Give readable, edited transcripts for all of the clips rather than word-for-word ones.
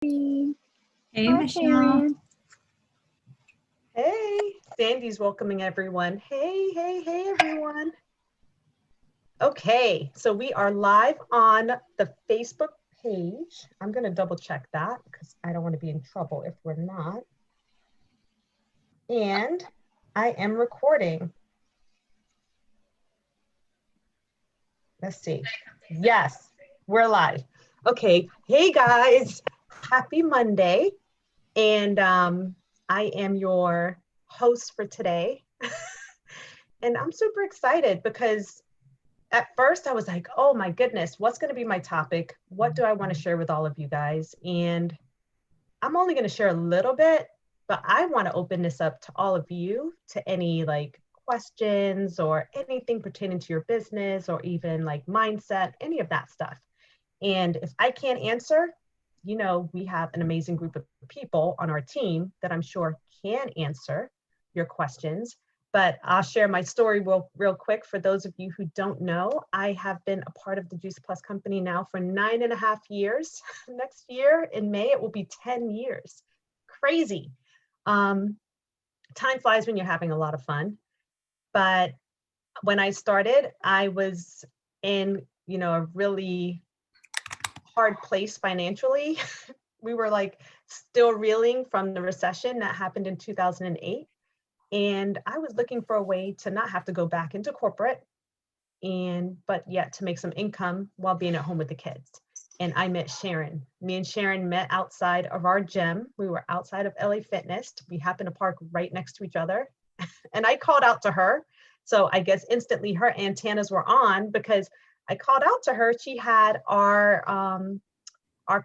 Hey, Hi, Michelle. Sharon. Hey, Sandy's welcoming everyone. Hey, everyone. Okay, so we are live on the Facebook page. I'm going to double check that because I don't want to be in trouble if we're not. And I am recording. Let's see. Yes, we're live. Okay, hey guys, happy Monday. And I am your host for today. And I'm super excited because at first I was like, oh my goodness, what's going to be my topic? What do I want to share with all of you guys? And I'm only going to share a little bit, but I want to open this up to all of you to any like questions or anything pertaining to your business or even like mindset, any of that stuff. And if I can't answer, we have an amazing group of people on our team that I'm sure can answer your questions. But I'll share my story real quick. For those of you who don't know, I have been a part of the Juice Plus company now for 9.5 years. Next year in May, it will be 10 years. Crazy. Time flies when you're having a lot of fun. But when I started, I was in, a really hard place financially. We were like still reeling from the recession that happened in 2008. And I was looking for a way to not have to go back into corporate but yet to make some income while being at home with the kids. And I met Sharon. Me and Sharon met outside of our gym. We were outside of LA Fitness. We happened to park right next to each other. And I called out to her. So I guess instantly her antennas were on because I called out to her. She had our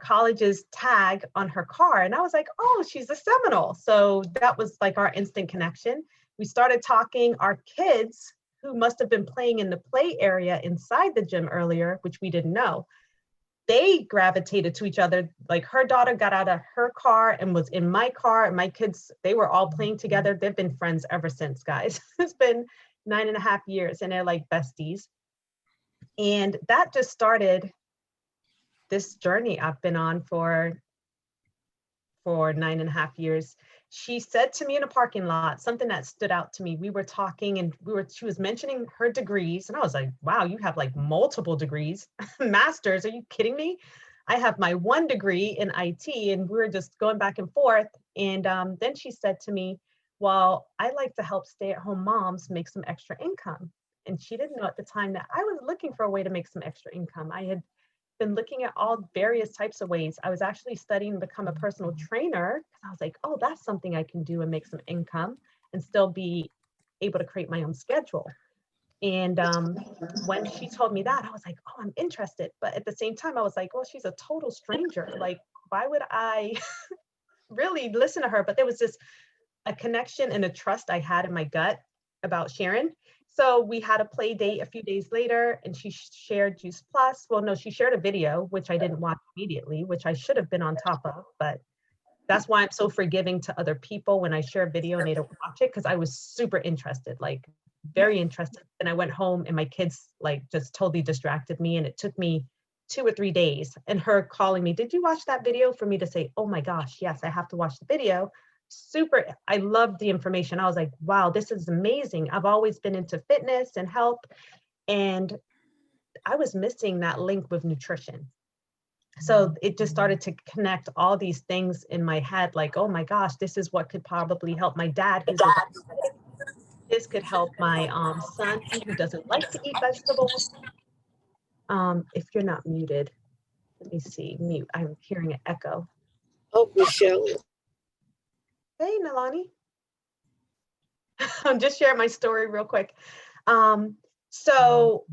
college's tag on her car. And I was like, oh, she's a Seminole. So that was like our instant connection. We started talking. Our kids, who must have been playing in the play area inside the gym earlier, which we didn't know, they gravitated to each other. Like her daughter got out of her car and was in my car. And my kids, they were all playing together. They've been friends ever since, guys. It's been 9.5 years and they're like besties. And that just started this journey I've been on for 9.5 years. She said to me in a parking lot something that stood out to me. We were talking and she was mentioning her degrees. And I was like, wow, you have like multiple degrees, masters. Are you kidding me? I have my one degree in IT and we were just going back and forth. And then she said to me, well, I like to help stay-at-home moms make some extra income. And she didn't know at the time that I was looking for a way to make some extra income. I had been looking at all various types of ways. I was actually studying to become a personal trainer because I was like, oh, that's something I can do and make some income and still be able to create my own schedule. And when she told me that, I was like, oh, I'm interested. But at the same time, I was like, well, she's a total stranger. Like, why would I really listen to her? But there was just a connection and a trust I had in my gut about Sharon. So we had a play date a few days later and she shared Juice Plus. Well, no, she shared a video, which I didn't watch immediately, which I should have been on top of, but that's why I'm so forgiving to other people when I share a video and they don't watch it, because I was super interested, like very interested. And I went home and my kids like just totally distracted me. And it took me 2 or 3 days and her calling me, did you watch that video, for me to say, oh my gosh, yes, I have to watch the video. Super, I loved the information. I was like, wow, this is amazing. I've always been into fitness and health, and I was missing that link with nutrition. So it just started to connect all these things in my head, like, oh my gosh, this is what could probably help my dad, who's a diabetic. This could help my son, who doesn't like to eat vegetables. If you're not muted, let me see, mute. I'm hearing an echo. Oh, Michelle. Hey, Nalani. I'm just sharing my story real quick. So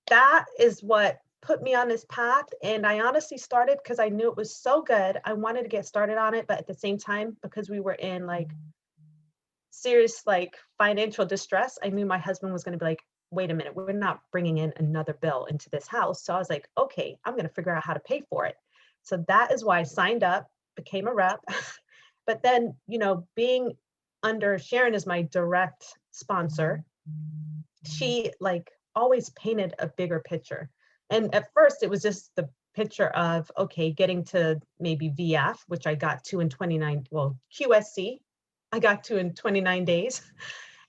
that is what put me on this path. And I honestly started because I knew it was so good. I wanted to get started on it, but at the same time, because we were in like serious like financial distress, I knew my husband was going to be like, wait a minute, we're not bringing in another bill into this house. So I was like, okay, I'm going to figure out how to pay for it. So that is why I signed up, became a rep. But then, being under Sharon as my direct sponsor, she like always painted a bigger picture. And at first it was just the picture of, okay, getting to maybe VF, which I got to in 29, well, QSC, I got to in 29 days.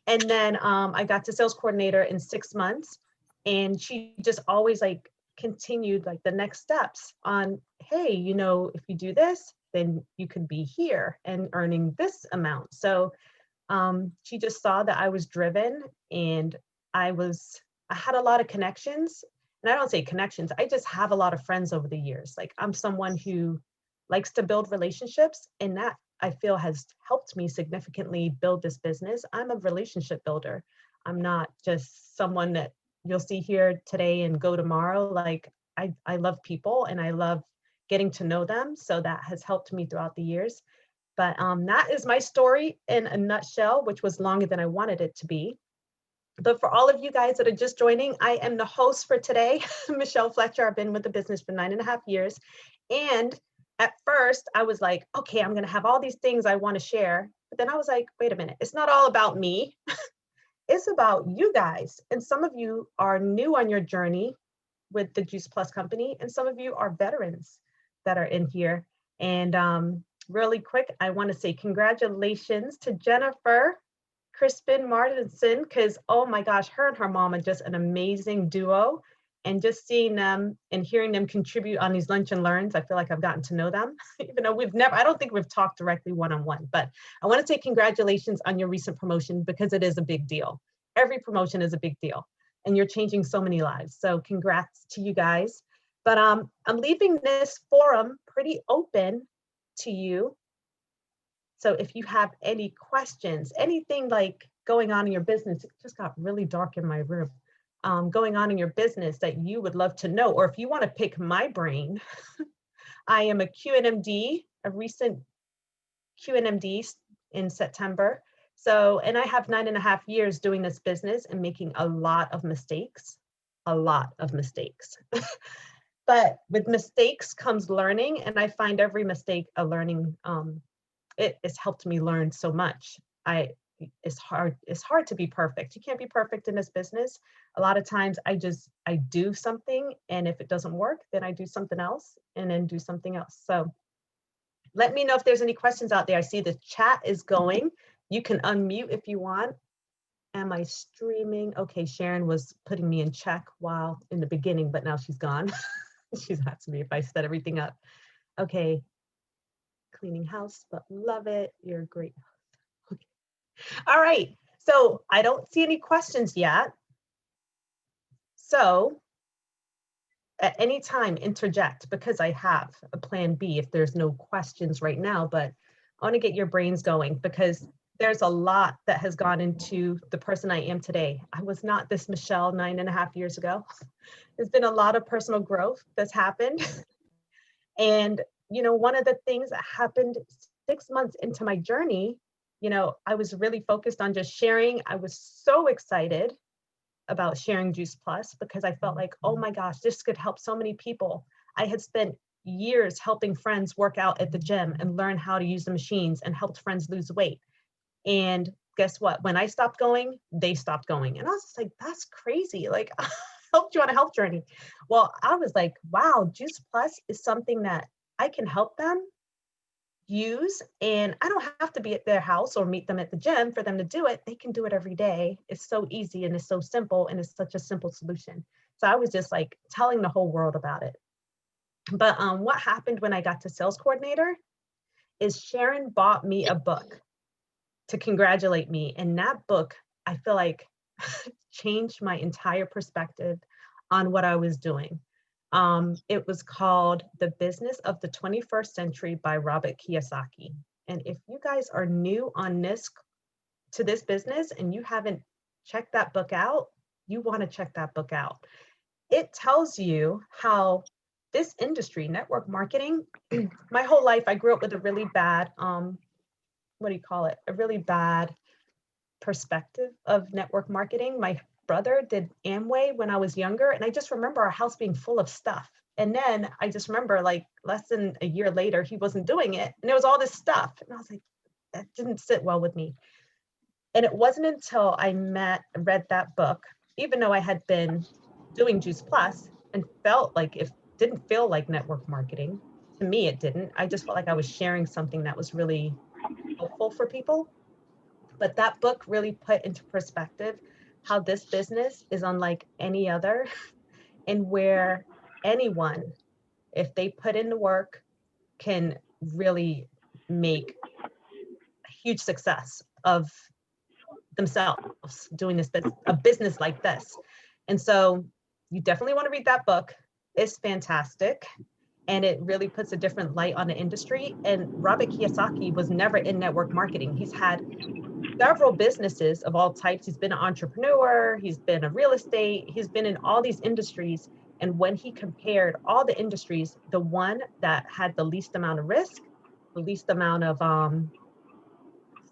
And then I got to sales coordinator in 6 months. And she just always like continued like the next steps on, hey, you know, if you do this, then you could be here and earning this amount. So she just saw that I was driven, and I had a lot of connections. And I don't say connections, I just have a lot of friends over the years. Like, I'm someone who likes to build relationships, and that I feel has helped me significantly build this business. I'm a relationship builder. I'm not just someone that you'll see here today and go tomorrow. Like, I love people and I love getting to know them. So that has helped me throughout the years. But that is my story in a nutshell, which was longer than I wanted it to be. But for all of you guys that are just joining, I am the host for today, Michelle Fletcher. I've been with the business for 9.5 years. And at first I was like, okay, I'm going to have all these things I want to share. But then I was like, wait a minute, it's not all about me. It's about you guys. And some of you are new on your journey with the Juice Plus company, and some of you are veterans that are in here. And really quick, I want to say congratulations to Jennifer Crispin Martinson, because oh my gosh, her and her mom are just an amazing duo. And just seeing them and hearing them contribute on these lunch and learns, I feel like I've gotten to know them, even though I don't think we've talked directly one-on-one. But I want to say congratulations on your recent promotion, because it is a big deal. Every promotion is a big deal, and you're changing so many lives. So congrats to you guys. But I'm leaving this forum pretty open to you. So if you have any questions, anything like going on in your business, it just got really dark in my room, going on in your business that you would love to know, or if you want to pick my brain, I am a QNMD, a recent QNMD in September. So, and I have 9.5 years doing this business and making a lot of mistakes. But with mistakes comes learning, and I find every mistake a learning. It has helped me learn so much. It's hard to be perfect. You can't be perfect in this business. A lot of times I do something, and if it doesn't work, then I do something else and then do something else. So let me know if there's any questions out there. I see the chat is going. You can unmute if you want. Am I streaming? Okay, Sharon was putting me in check while in the beginning, but now she's gone. She's asking me if I set everything up. Okay. Cleaning house, but love it. You're a great. Okay. All right. So I don't see any questions yet. So at any time, interject, because I have a plan B if there's no questions right now, but I want to get your brains going, because there's a lot that has gone into the person I am today. I was not this Michelle 9.5 years ago. There's been a lot of personal growth that's happened. And, you know, one of the things that happened 6 months into my journey, you know, I was really focused on just sharing. I was so excited about sharing Juice Plus, because I felt like, oh my gosh, this could help so many people. I had spent years helping friends work out at the gym and learn how to use the machines, and helped friends lose weight. And guess what? When I stopped going, they stopped going. And I was just like, that's crazy. Like, I helped you on a health journey. Well, I was like, wow, Juice Plus is something that I can help them use, and I don't have to be at their house or meet them at the gym for them to do it. They can do it every day. It's so easy, and it's so simple, and it's such a simple solution. So I was just like telling the whole world about it. But what happened when I got to sales coordinator is Sharon bought me a book to congratulate me. And that book, I feel like, changed my entire perspective on what I was doing. It was called The Business of the 21st Century by Robert Kiyosaki. And if you guys are new on to this business and you haven't checked that book out, you want to check that book out. It tells you how this industry, network marketing, my whole life, I grew up with a really bad, what do you call it? A really bad perspective of network marketing. My brother did Amway when I was younger, and I just remember our house being full of stuff. And then I just remember, like, less than a year later, he wasn't doing it, and there was all this stuff. And I was like, that didn't sit well with me. And it wasn't until I read that book, even though I had been doing Juice Plus and felt like it didn't feel like network marketing. To me, it didn't. I just felt like I was sharing something that was really helpful for people. But that book really put into perspective how this business is unlike any other, and where anyone, if they put in the work, can really make a huge success of themselves doing this a business like this. And so you definitely want to read that book. It's fantastic. And it really puts a different light on the industry. And Robert Kiyosaki was never in network marketing. He's had several businesses of all types. He's been an entrepreneur, he's been a real estate, he's been in all these industries. And when he compared all the industries, the one that had the least amount of risk, the least amount of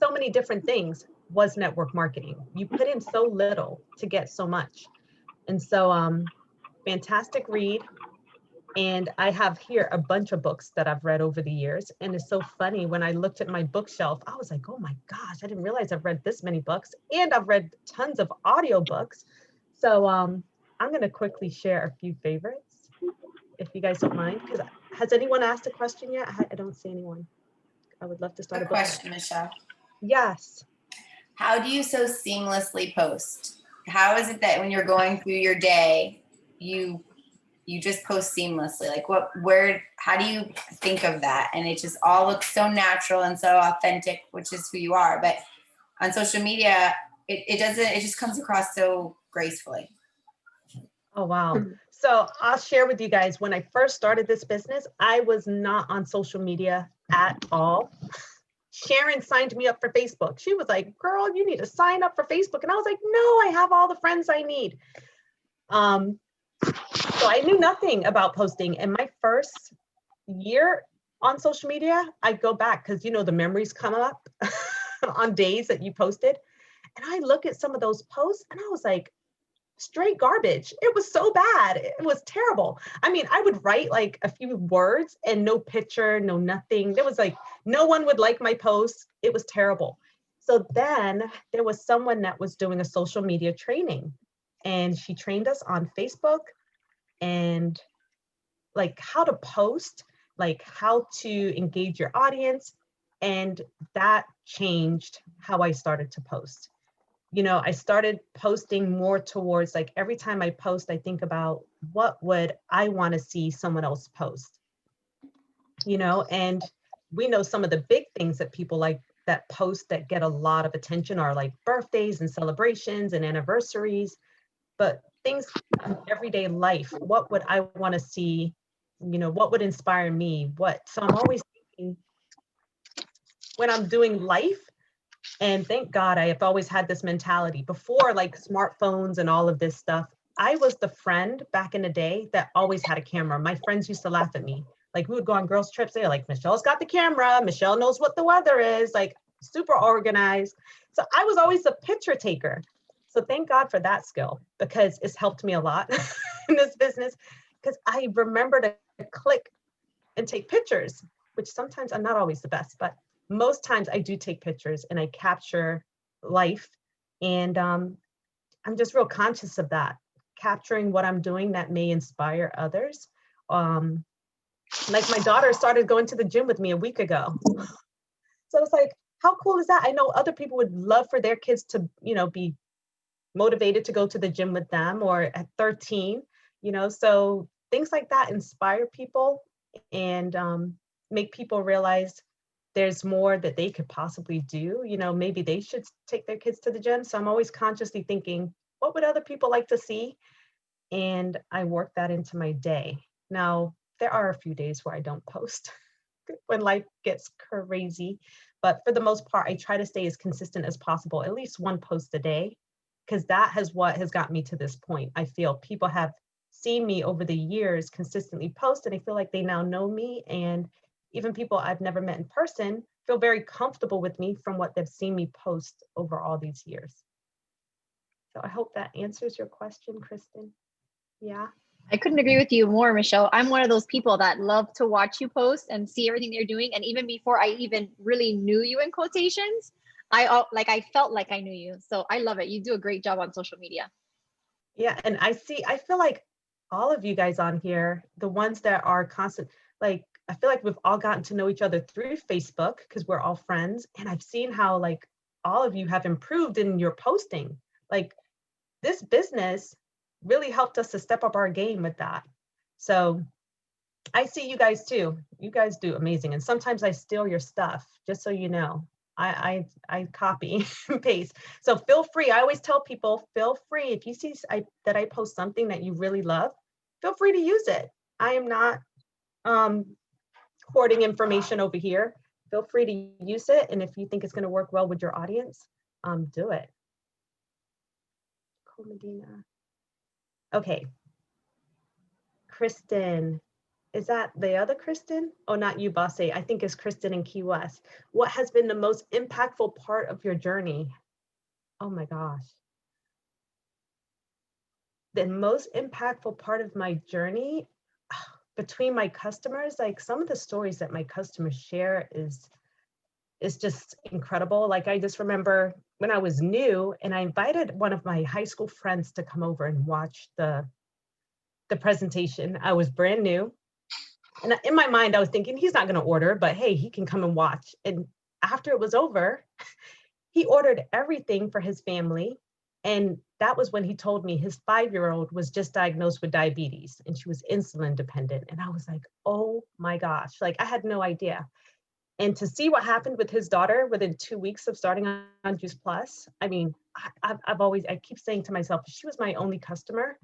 so many different things was network marketing. You put in so little to get so much. And so fantastic read. And I have here a bunch of books that I've read over the years. And it's so funny, when I looked at my bookshelf, I was like, oh my gosh, I didn't realize I've read this many books, and I've read tons of audiobooks. So I'm going to quickly share a few favorites, if you guys don't mind. Because has anyone asked a question yet? I don't see anyone. I would love to start a book. Question, Michelle. Yes. How do you so seamlessly post? How is it that when you're going through your day, you just post seamlessly? Like how do you think of that? And it just all looks so natural and so authentic, which is who you are. But on social media, it doesn't, it just comes across so gracefully. Oh, wow. So I'll share with you guys, when I first started this business, I was not on social media at all. Sharon signed me up for Facebook. She was like, girl, you need to sign up for Facebook. And I was like, no, I have all the friends I need. So I knew nothing about posting. And my first year on social media, I go back because, the memories come up on days that you posted. And I look at some of those posts and I was like, straight garbage. It was so bad. It was terrible. I mean, I would write like a few words and no picture, no nothing. There was like, no one would like my post. It was terrible. So then there was someone that was doing a social media training, and she trained us on Facebook and like how to post, like how to engage your audience. And that changed how I started to post. I started posting more towards, like, every time I post, I think about what would I want to see someone else post, and we know some of the big things that people like that post that get a lot of attention are like birthdays and celebrations and anniversaries, but things in everyday life, what would I want to see, what would inspire me, so I'm always thinking when I'm doing life. And thank God I have always had this mentality. Before like smartphones and all of this stuff, I was the friend back in the day that always had a camera. My friends used to laugh at me. Like, we would go on girls' trips. They're like, Michelle's got the camera. Michelle knows what the weather is, like super organized. So I was always a picture taker. So thank God for that skill, because it's helped me a lot in this business, because I remember to click and take pictures, which sometimes I'm not always the best, but most times I do take pictures and I capture life. And I'm just real conscious of that, capturing what I'm doing that may inspire others. Like my daughter started going to the gym with me a week ago. So it's like, how cool is that? I know other people would love for their kids to, be motivated to go to the gym with them, or at 13, so things like that inspire people and make people realize there's more that they could possibly do. Maybe they should take their kids to the gym. So I'm always consciously thinking, what would other people like to see? And I work that into my day. Now, there are a few days where I don't post when life gets crazy. But for the most part, I try to stay as consistent as possible, at least one post a day, because that has what has got me to this point. I feel people have seen me over the years consistently post, and I feel like they now know me. And even people I've never met in person feel very comfortable with me from what they've seen me post over all these years. So I hope that answers your question, Kristen. Yeah. I couldn't agree with you more, Michelle. I'm one of those people that love to watch you post and see everything you're doing. And even before I even really knew you in quotations, I felt like I knew you. So I love it. You do a great job on social media. Yeah. And I feel like all of you guys on here, the ones that are constant, like, I feel like we've all gotten to know each other through Facebook because we're all friends. And I've seen how like all of you have improved in your posting. Like this business really helped us to step up our game with that. So I see you guys too. You guys do amazing. And sometimes I steal your stuff, just so you know. I copy and paste. So feel free. I always tell people, feel free. If you see that I post something that you really love, feel free to use it. I am not hoarding information over here. Feel free to use it. And if you think it's going to work well with your audience, do it. Cool, Medina. Okay. Kristen. Is that the other Kristen? Oh, not you, Bossy. I think it's Kristen in Key West. What has been the most impactful part of your journey? Oh my gosh. The most impactful part of my journey between my customers, like some of the stories that my customers share is just incredible. Like I just remember when I was new and I invited one of my high school friends to come over and watch the presentation. I was brand new. And in my mind, I was thinking, he's not going to order, but hey, he can come and watch. And after it was over, he ordered everything for his family. And that was when he told me his 5-year-old was just diagnosed with diabetes and she was insulin dependent. And I was like, oh my gosh, like I had no idea. And to see what happened with his daughter within 2 weeks of starting on Juice Plus, I mean, I keep saying to myself, if she was my only customer,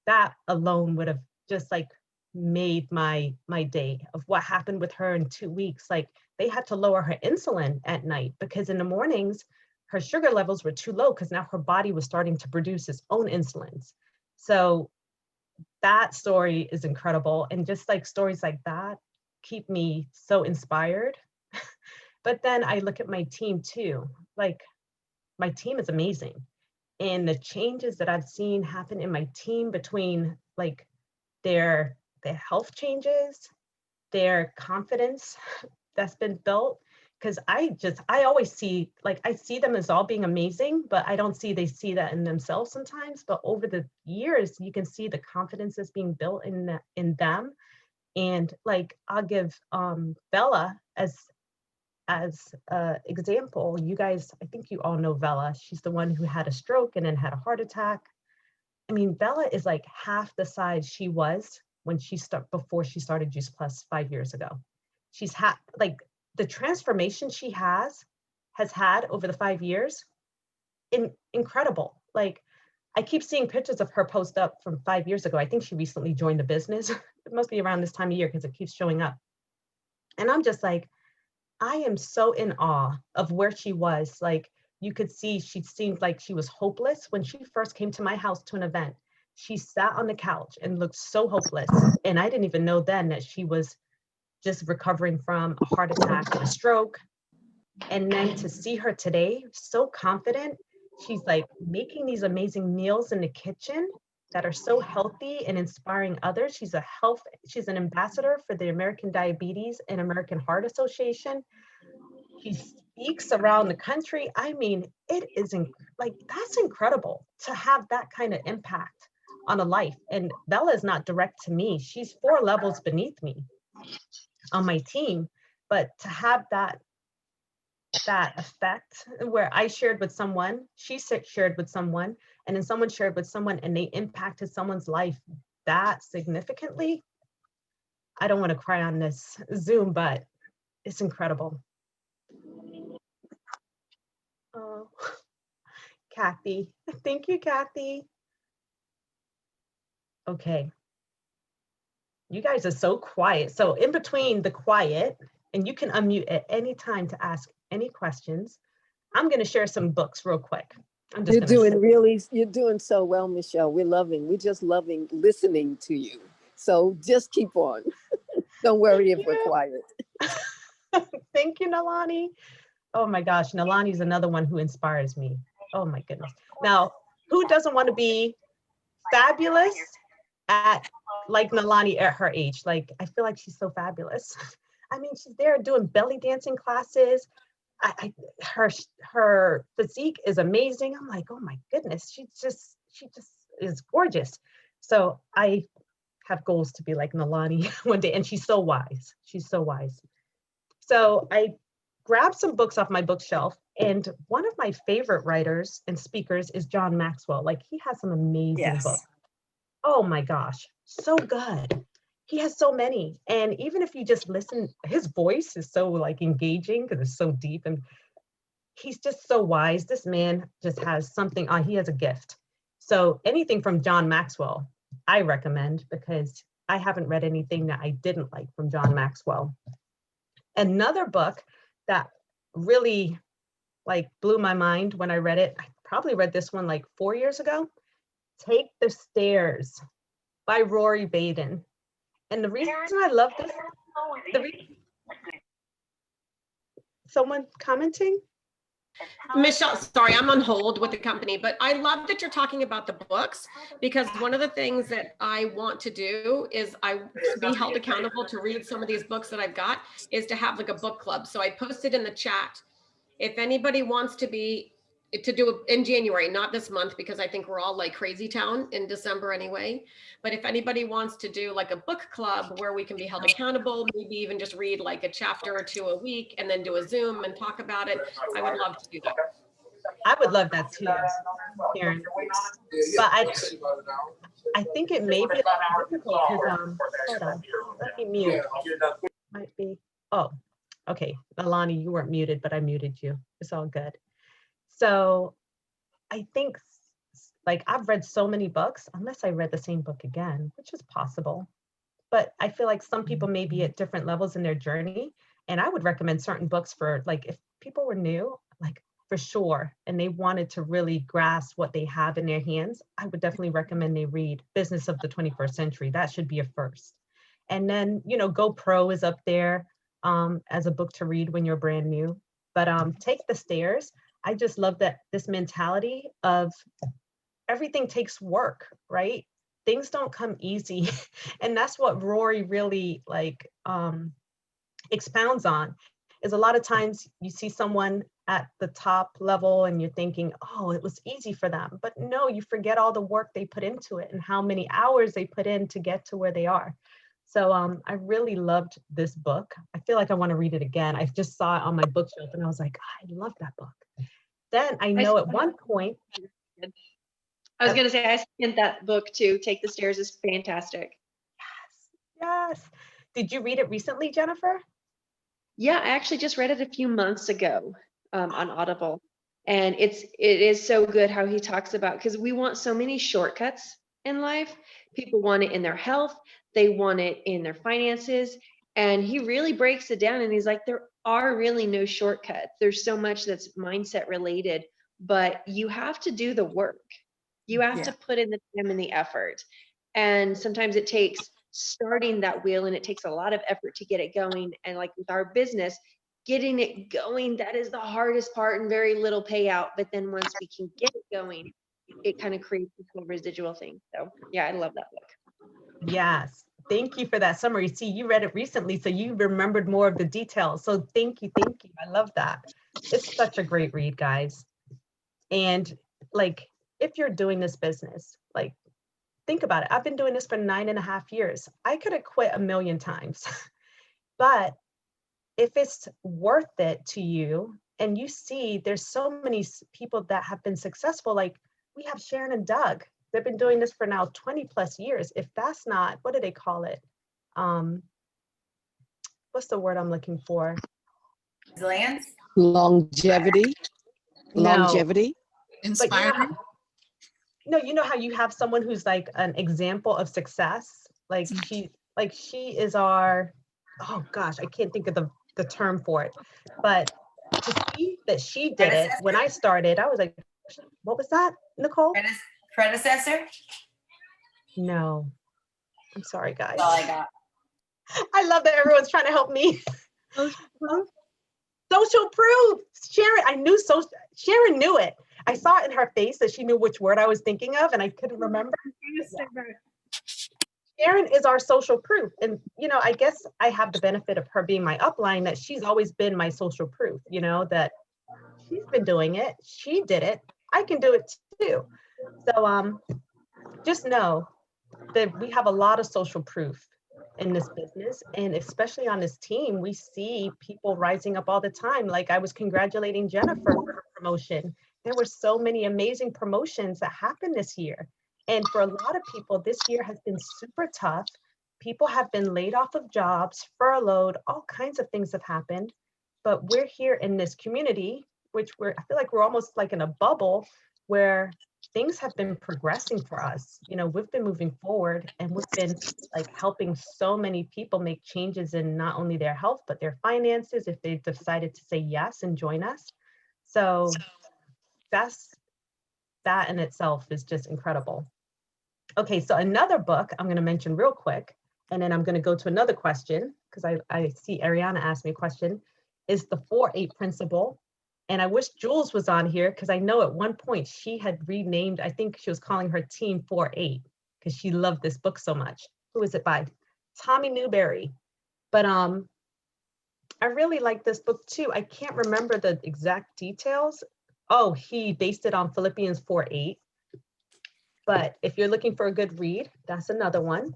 that alone would have just like made my day of what happened with her in 2 weeks. Like they had to lower her insulin at night because in the mornings her sugar levels were too low because now her body was starting to produce its own insulins. So that story is incredible. And just like stories like that keep me so inspired. But then I look at my team too. Like my team is amazing. And the changes that I've seen happen in my team between like their health changes, their confidence that's been built. Because I always see, like, I see them as all being amazing, but I don't see they see that in themselves sometimes. But over the years, you can see the confidence that's being built in them. And like, I'll give Bella as example. You guys, I think you all know Bella. She's the one who had a stroke and then had a heart attack. I mean, Bella is like half the size she was when before she started Juice Plus 5 years ago. She's like the transformation she has had over the 5 years, incredible. Like I keep seeing pictures of her post up from 5 years ago. I think she recently joined the business. It must be around this time of year because it keeps showing up. And I'm just like, I am so in awe of where she was. Like you could see, she seemed like she was hopeless when she first came to my house to an event. She sat on the couch and looked so hopeless. And I didn't even know then that she was just recovering from a heart attack and a stroke. And then to see her today, so confident, she's like making these amazing meals in the kitchen that are so healthy and inspiring others. She's an ambassador for the American Diabetes and American Heart Association. She speaks around the country. I mean, it is like, that's incredible to have that kind of impact on a life. And Bella is not direct to me. She's 4 levels beneath me on my team, but to have that effect where I shared with someone, she shared with someone, and then someone shared with someone and they impacted someone's life that significantly. I don't want to cry on this Zoom, but it's incredible. Oh, Kathy. Thank you, Kathy. Okay. You guys are so quiet. So in between the quiet, and you can unmute at any time to ask any questions, I'm going to share some books real quick. You're doing so well, Michelle. We're just loving listening to you. So just keep on. Don't worry if we're quiet. Thank you, Nalani. Oh my gosh, Nalani's another one who inspires me. Oh my goodness. Now, who doesn't want to be fabulous at like Nalani at her age? Like, I feel like she's so fabulous. I mean, she's there doing belly dancing classes. Her physique is amazing. I'm like, oh my goodness, she just is gorgeous. So I have goals to be like Nalani one day, and she's so wise. She's so wise. So I grabbed some books off my bookshelf, and one of my favorite writers and speakers is John Maxwell. Like, he has some amazing Yes. books. Oh my gosh, so good. He has so many. And even if you just listen, his voice is so like engaging because it's so deep, and he's just so wise. This man just has something on, he has a gift. So anything from John Maxwell, I recommend, because I haven't read anything that I didn't like from John Maxwell. Another book that really like blew my mind when I read it, I probably read this one like 4 years ago, Take the Stairs by Rory Baden. And the reason I love this, someone commenting? Michelle, sorry, I'm on hold with the company, but I love that you're talking about the books, because one of the things that I want to do is I be held accountable to read some of these books that I've got, is to have like a book club. So I posted in the chat, if anybody wants to do in January, not this month, because I think we're all like crazy town in December anyway. But if anybody wants to do like a book club where we can be held accountable, maybe even just read like a chapter or two a week and then do a Zoom and talk about it, I would love to do that. I would love that too, Karen. But I think it may be difficult because, hold on, let me mute. Might be, oh, okay. Alani, you weren't muted, but I muted you. It's all good. So I think like I've read so many books, unless I read the same book again, which is possible. But I feel like some people may be at different levels in their journey. And I would recommend certain books for like, if people were new, like for sure, and they wanted to really grasp what they have in their hands, I would definitely recommend they read Business of the 21st Century. That should be a first. And then, you know, Go Pro is up there as a book to read when you're brand new. But Take the Stairs. I just love that this mentality of everything takes work, right? Things don't come easy. And that's what Rory really like expounds on, is a lot of times you see someone at the top level and you're thinking, oh, it was easy for them. But no, you forget all the work they put into it and how many hours they put in to get to where they are. So I really loved this book. I feel like I want to read it again. I just saw it on my bookshelf and I was like, I love that book. Then I know at one point. I was going to say, I second that book too. Take the Stairs is fantastic. Yes. Did you read it recently, Jennifer? Yeah, I actually just read it a few months ago on Audible. And it is so good how he talks about, because we want so many shortcuts in life. People want it in their health. They want it in their finances. And he really breaks it down and he's like, there are really no shortcuts. There's so much that's mindset related, but you have to do the work. You have to put in the time and the effort. And sometimes it takes starting that wheel and it takes a lot of effort to get it going. And like with our business, getting it going, that is the hardest part and very little payout. But then once we can get it going, it kind of creates this whole residual thing. So yeah, I love that book. Yes. Thank you for that summary. See, you read it recently, so you remembered more of the details. So thank you. Thank you. I love that. It's such a great read, guys. And like, if you're doing this business, like, think about it. I've been doing this for 9.5 years. I could have quit a million times, but if it's worth it to you, and you see there's so many people that have been successful, like we have Sharon and Doug. They've been doing this for now 20 plus years. If that's not, what do they call it? What's the word I'm looking for? Resilience? Longevity. No. Longevity. Inspiring. You know how you have someone who's like an example of success? Like she is our, oh gosh, I can't think of the term for it. But to see that she did it when I started, I was like, what was that, Nicole? Predecessor? No. I'm sorry, guys. That's all I got. I love that everyone's trying to help me. Social proof. Sharon, Sharon knew it. I saw it in her face that she knew which word I was thinking of and I couldn't remember. Sharon is our social proof. And, you know, I guess I have the benefit of her being my upline, that she's always been my social proof, you know, that she's been doing it. She did it. I can do it too. So just know that we have a lot of social proof in this business, and especially on this team, we see people rising up all the time. Like I was congratulating Jennifer for her promotion. There were so many amazing promotions that happened this year. And for a lot of people, this year has been super tough. People have been laid off of jobs, furloughed, all kinds of things have happened. But we're here in this community, which I feel like we're almost like in a bubble where things have been progressing for us. You know, we've been moving forward, and we've been like helping so many people make changes in not only their health, but their finances if they've decided to say yes and join us. So that in itself is just incredible. Okay, so another book I'm going to mention real quick, and then I'm going to go to another question because I see Ariana asked me a question, is the 4-8 principle. And I wish Jules was on here because I know at one point she had renamed, I think she was calling her team 4-8 because she loved this book so much. Who is it by? Tommy Newberry. But I really like this book too. I can't remember the exact details. Oh, he based it on Philippians 4:8. But if you're looking for a good read, that's another one.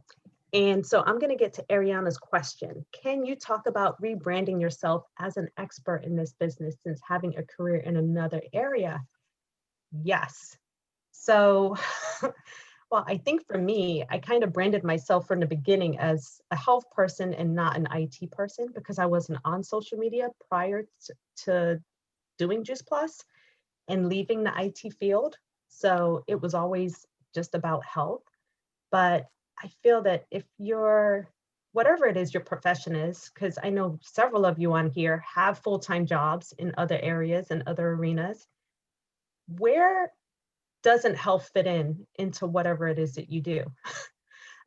And so I'm going to get to Ariana's question. Can you talk about rebranding yourself as an expert in this business since having a career in another area? Yes. So, well, I think for me, I kind of branded myself from the beginning as a health person and not an IT person because I wasn't on social media prior to doing Juice Plus and leaving the IT field. So it was always just about health. But I feel that if you're, whatever it is your profession is, because I know several of you on here have full-time jobs in other areas and other arenas, where doesn't health fit into whatever it is that you do?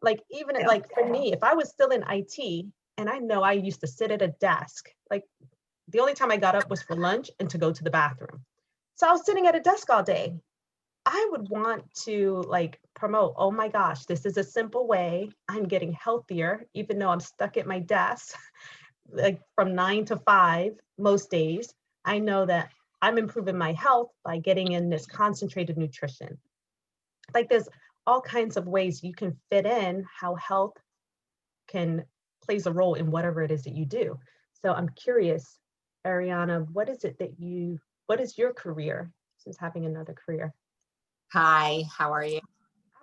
Like even like for me, if I was still in IT, and I know I used to sit at a desk, like the only time I got up was for lunch and to go to the bathroom. So I was sitting at a desk all day. I would want to like promote, oh my gosh, this is a simple way I'm getting healthier, even though I'm stuck at my desk, like from 9 to 5 most days. I know that I'm improving my health by getting in this concentrated nutrition. Like there's all kinds of ways you can fit in how health plays a role in whatever it is that you do. So I'm curious, Ariana, what is your career since having another career? Hi, how are you?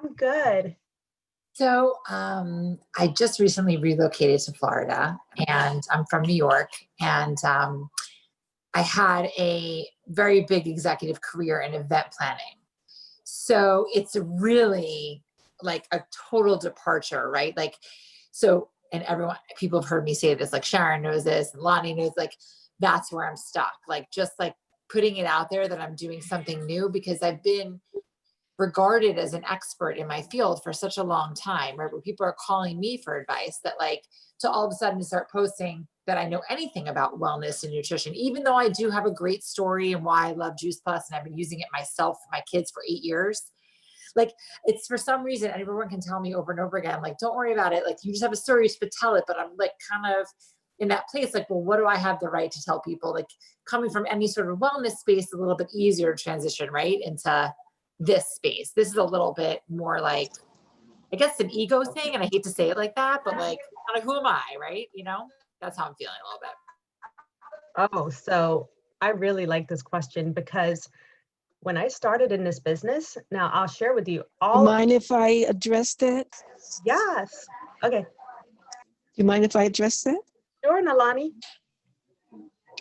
I'm good. So I just recently relocated to Florida and I'm from New York, and I had a very big executive career in event planning. So it's really like a total departure, right? Like, so, and people have heard me say this, like Sharon knows this, and Lonnie knows, like, that's where I'm stuck. Like, just like putting it out there that I'm doing something new because I've been regarded as an expert in my field for such a long time, right? Where people are calling me for advice, that like to all of a sudden start posting that I know anything about wellness and nutrition, even though I do have a great story and why I love Juice Plus and I've been using it myself for my kids for 8 years. Like it's for some reason, and everyone can tell me over and over again, like, don't worry about it. Like you just have a story, you should tell it. But I'm like kind of in that place, like, well, what do I have the right to tell people? Like coming from any sort of wellness space, a little bit easier to transition, right, into this space. This is a little bit more like, I guess, an ego thing. And I hate to say it like that, but like, kind of who am I, right? You know, that's how I'm feeling a little bit. Oh, so I really like this question because when I started in this business, now I'll share with you all. Mind if I address that? Yes. Okay. Do you mind if I address that? Sure, Nalani.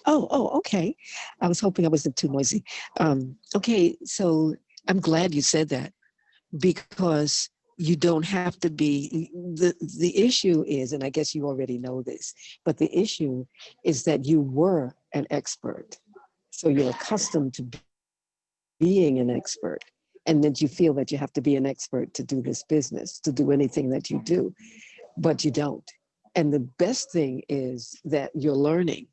Oh, okay. I was hoping I wasn't too noisy. Okay, so I'm glad you said that because you don't have to be, the issue is, and I guess you already know this, but the issue is that you were an expert. So you're accustomed to being an expert, and that you feel that you have to be an expert to do this business, to do anything that you do, but you don't. And the best thing is that you're learning,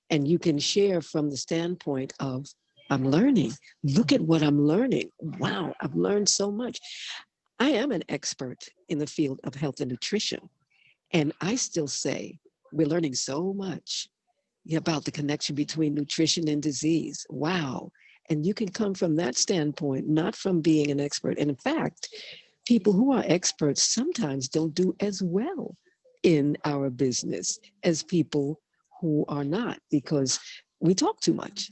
and you can share from the standpoint of, I'm learning. Look at what I'm learning. Wow, I've learned so much. I am an expert in the field of health and nutrition, and I still say we're learning so much about the connection between nutrition and disease. Wow. And you can come from that standpoint, not from being an expert. And in fact, people who are experts sometimes don't do as well in our business as people who are not, because we talk too much.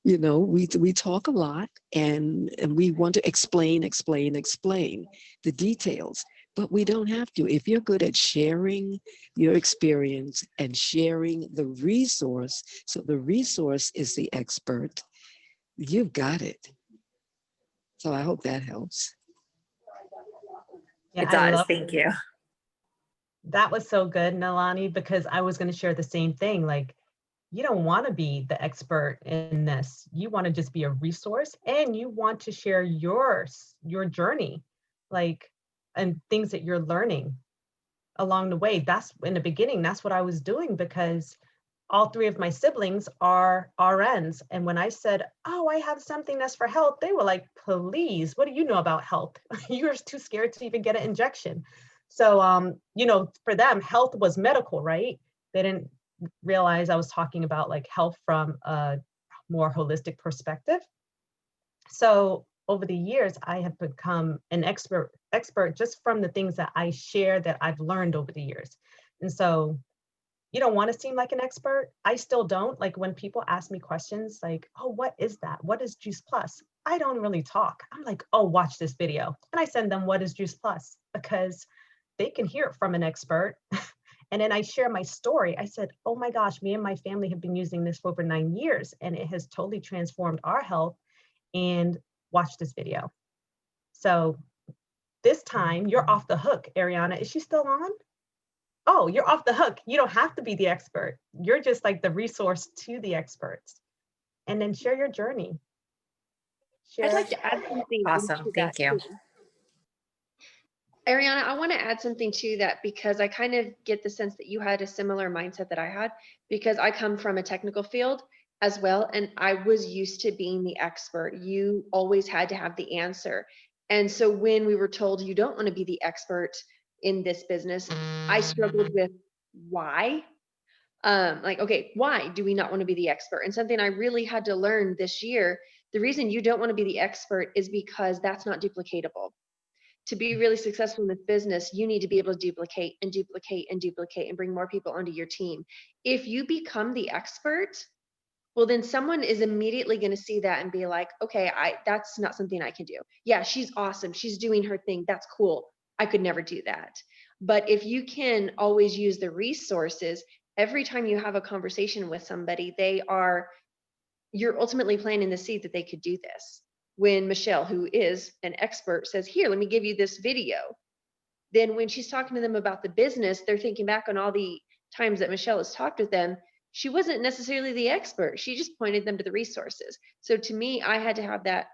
You know, we talk a lot, and we want to explain the details, but we don't have to. If you're good at sharing your experience and sharing the resource, so the resource is the expert, you've got it. So I hope that helps. Yeah, It I does. love Thank you. that. Was so good, Nalani, because I was going to share the same thing. Like, you don't want to be the expert in this. You want to just be a resource, and you want to share your journey, like, and things that you're learning along the way. That's in the beginning, that's what I was doing, because all three of my siblings are RNs. And when I said, oh, I have something that's for health, they were like, please, what do you know about health? You're too scared to even get an injection. So, you know, for them, health was medical, right? They didn't realize I was talking about like health from a more holistic perspective. So over the years, I have become an expert just from the things that I share that I've learned over the years. And so you don't want to seem like an expert. I still don't. Like when people ask me questions like, oh, what is that? What is Juice Plus? I don't really talk. I'm like, oh, watch this video. And I send them what is Juice Plus, because they can hear it from an expert. And then I share my story. I said, oh my gosh, me and my family have been using this for over 9 years, and it has totally transformed our health. And watch this video. So this time you're off the hook. Ariana, is she still on? Oh, you're off the hook. You don't have to be the expert. You're just like the resource to the experts. And then share your journey. I'd like to add something. Awesome. into Thank that, you. too. Ariana, I want to add something to that, because I kind of get the sense that you had a similar mindset that I had, because I come from a technical field as well. And I was used to being the expert. You always had to have the answer. And so when we were told you don't want to be the expert in this business, I struggled with why. Like, okay, why do we not want to be the expert? And something I really had to learn this year, the reason you don't want to be the expert is because that's not duplicatable. To be really successful in this business, you need to be able to duplicate and duplicate and duplicate and bring more people onto your team. If you become the expert, well, then someone is immediately going to see that and be like, okay, that's not something I can do. Yeah, she's awesome. She's doing her thing. That's cool. I could never do that. But if you can always use the resources, every time you have a conversation with somebody, you're ultimately planting the seed that they could do this. When Michelle, who is an expert, says, here, let me give you this video, then when she's talking to them about the business, they're thinking back on all the times that Michelle has talked with them. She wasn't necessarily the expert. She just pointed them to the resources. So to me, I had to have that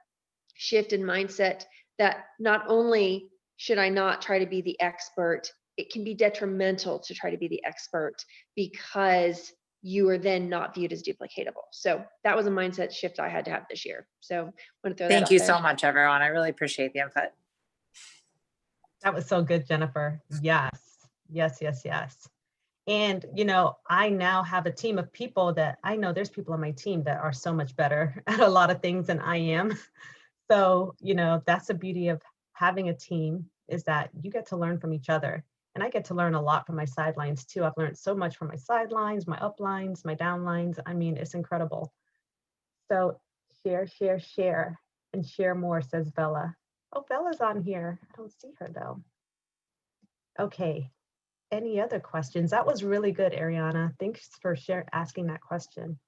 shift in mindset that not only should I not try to be the expert, it can be detrimental to try to be the expert, because you are then not viewed as duplicatable. So that was a mindset shift I had to have this year. So I want to throw that Thank out you there. so much, everyone. I really appreciate the input. That was so good, Jennifer. Yes, yes, yes, yes. And, you know, I now have a team of people that I know there's people on my team that are so much better at a lot of things than I am. So, you know, that's the beauty of having a team, is that you get to learn from each other. And I get to learn a lot from my sidelines too. I've learned so much from my sidelines, my uplines, my downlines. I mean, it's incredible. So share, share, share, and share more, says Bella. Oh, Bella's on here. I don't see her though. Okay. Any other questions? That was really good, Ariana. Thanks for asking that question.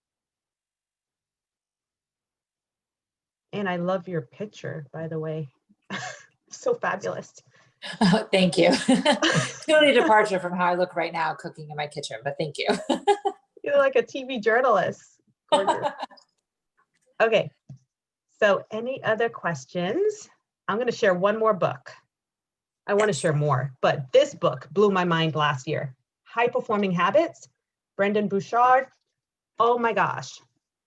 And I love your picture, by the way. So fabulous. Oh, thank you. Totally departure from how I look right now cooking in my kitchen, but thank you. You're like a TV journalist. Gorgeous. Okay. So any other questions? I'm going to share one more book. I want to share more, but this book blew my mind last year. High Performing Habits, Brendon Burchard. Oh my gosh.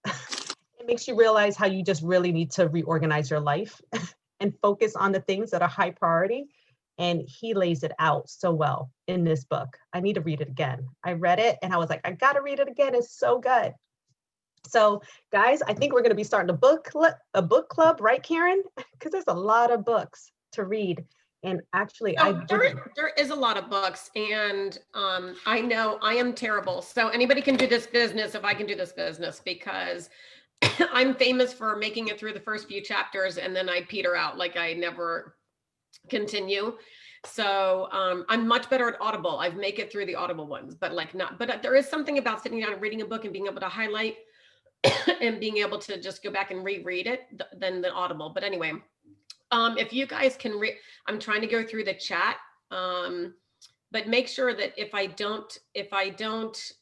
It makes you realize how you just really need to reorganize your life and focus on the things that are high priority. And he lays it out so well in this book. I need to read it again. I read it and I was like, I got to read it again. It's so good. So guys, I think we're going to be starting a book club, right, Karen? Because there's a lot of books to read. And actually, So there is a lot of books, and I know I am terrible. So anybody can do this business if I can do this business, because I'm famous for making it through the first few chapters and then I peter out, like I never continue. So I'm much better at Audible. I make it through the Audible ones, but like not. But there is something about sitting down and reading a book and being able to highlight and being able to just go back and reread it than the Audible. But anyway. If you guys can I'm trying to go through the chat, but make sure that if I don't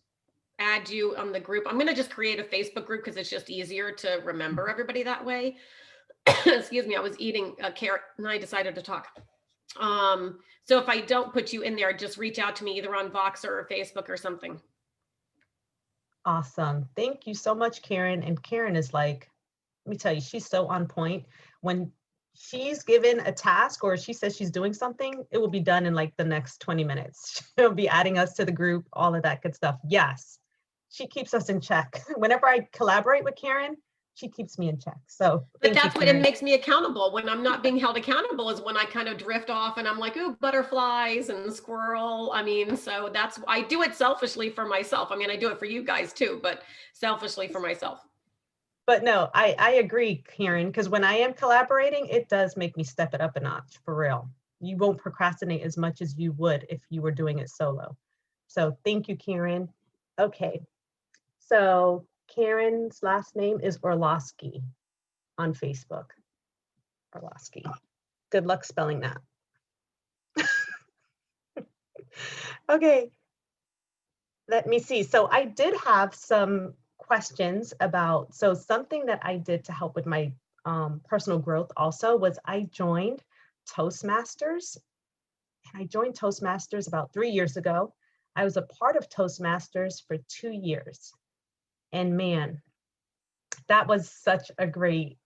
add you on the group, I'm going to just create a Facebook group because it's just easier to remember everybody that way. Excuse me, I was eating a carrot and I decided to talk. So if I don't put you in there, just reach out to me either on Voxer or Facebook or something. Awesome. Thank you so much, Karen. And Karen is like, let me tell you, she's so on point. When she's given a task or she says she's doing something, it will be done in like the next 20 minutes. She'll be adding us to the group, all of that good stuff. Yes, she keeps us in check. Whenever I collaborate with Karen, she keeps me in check. So but that's what it makes me accountable. When I'm not being held accountable is when I kind of drift off and I'm like, ooh, butterflies and squirrel. I mean, so that's, I do it selfishly for myself. I mean, I do it for you guys too, but selfishly for myself. But no, I agree, Karen, because when I am collaborating, it does make me step it up a notch, for real. You won't procrastinate as much as you would if you were doing it solo. So thank you, Karen. Okay, so Karen's last name is Orlowski on Facebook. Orlowski. Good luck spelling that. Okay, let me see. So I did have some questions about, so something that I did to help with my personal growth also was I joined Toastmasters. And I joined Toastmasters about 3 years ago. I was a part of Toastmasters for 2 years. And man, that was such a great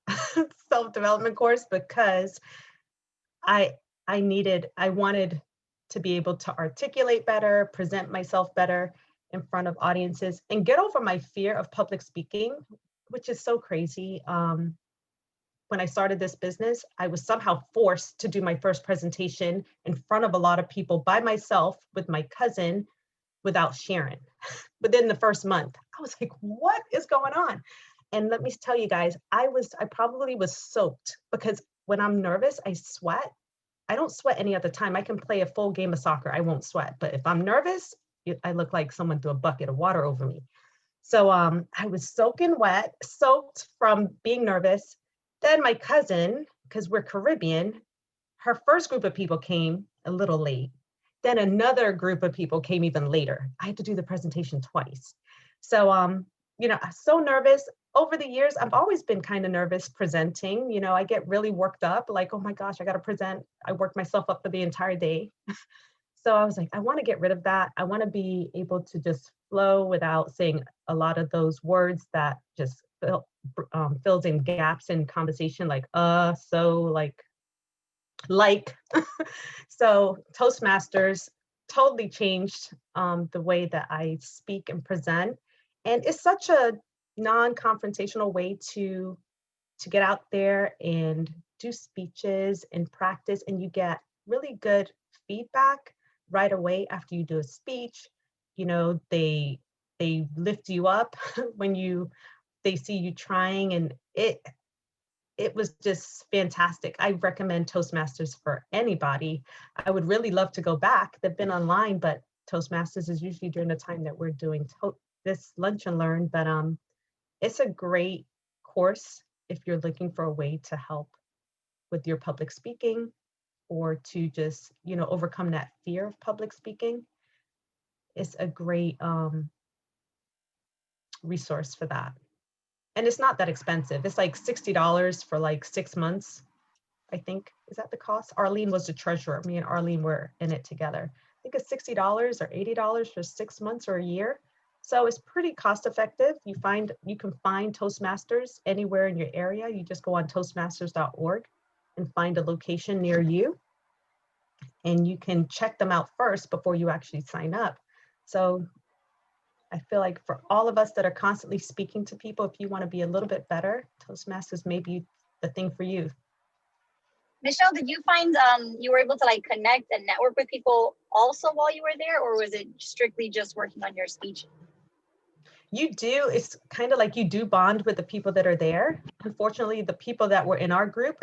self-development course because I wanted to be able to articulate better, present myself better in front of audiences, and get over my fear of public speaking, which is so crazy. When I started this business, I was somehow forced to do my first presentation in front of a lot of people by myself with my cousin without sharing. Within the first month, I was like, what is going on? And let me tell you guys, I probably was soaked because when I'm nervous, I sweat. I don't sweat any other time. I can play a full game of soccer. I won't sweat. But if I'm nervous, I look like someone threw a bucket of water over me. So I was soaking wet, soaked from being nervous. Then my cousin, because we're Caribbean, her first group of people came a little late. Then another group of people came even later. I had to do the presentation twice. So, I'm so nervous. Over the years, I've always been kind of nervous presenting. I get really worked up, like, oh my gosh, I got to present. I worked myself up for the entire day. So I was like, I want to get rid of that. I want to be able to just flow without saying a lot of those words that just fills in gaps in conversation, like, so, like. So Toastmasters totally changed the way that I speak and present. And it's such a non-confrontational way to get out there and do speeches and practice, and you get really good feedback right away after you do a speech. They lift you up when they see you trying, and it was just fantastic. I recommend Toastmasters for anybody. I would really love to go back. They've been online, but Toastmasters is usually during the time that we're doing this Lunch and Learn. But it's a great course if you're looking for a way to help with your public speaking or to just, overcome that fear of public speaking. It's a great resource for that. And it's not that expensive. It's like $60 for like 6 months, I think. Is that the cost? Arlene was the treasurer. Me and Arlene were in it together. I think it's $60 or $80 for 6 months or a year. So it's pretty cost effective. You can find Toastmasters anywhere in your area. You just go on toastmasters.org and find a location near you. And you can check them out first before you actually sign up. So I feel like for all of us that are constantly speaking to people, if you want to be a little bit better, Toastmasters may be the thing for you. Michelle, did you find you were able to like connect and network with people also while you were there, or was it strictly just working on your speech? You do, it's kind of like you do bond with the people that are there. Unfortunately, the people that were in our group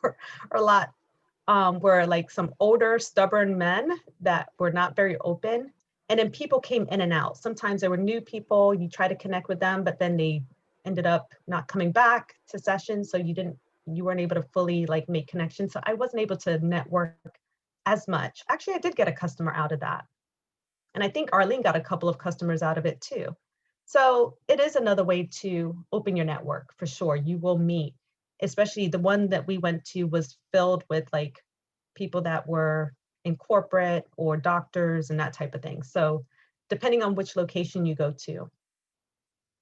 were a lot, were like some older, stubborn men that were not very open. And then people came in and out. Sometimes there were new people, you try to connect with them, but then they ended up not coming back to sessions. So you weren't able to fully like make connections. So I wasn't able to network as much. Actually, I did get a customer out of that. And I think Arlene got a couple of customers out of it too. So it is another way to open your network for sure. You will meet, especially the one that we went to was filled with like people that were in corporate or doctors and that type of thing. So depending on which location you go to,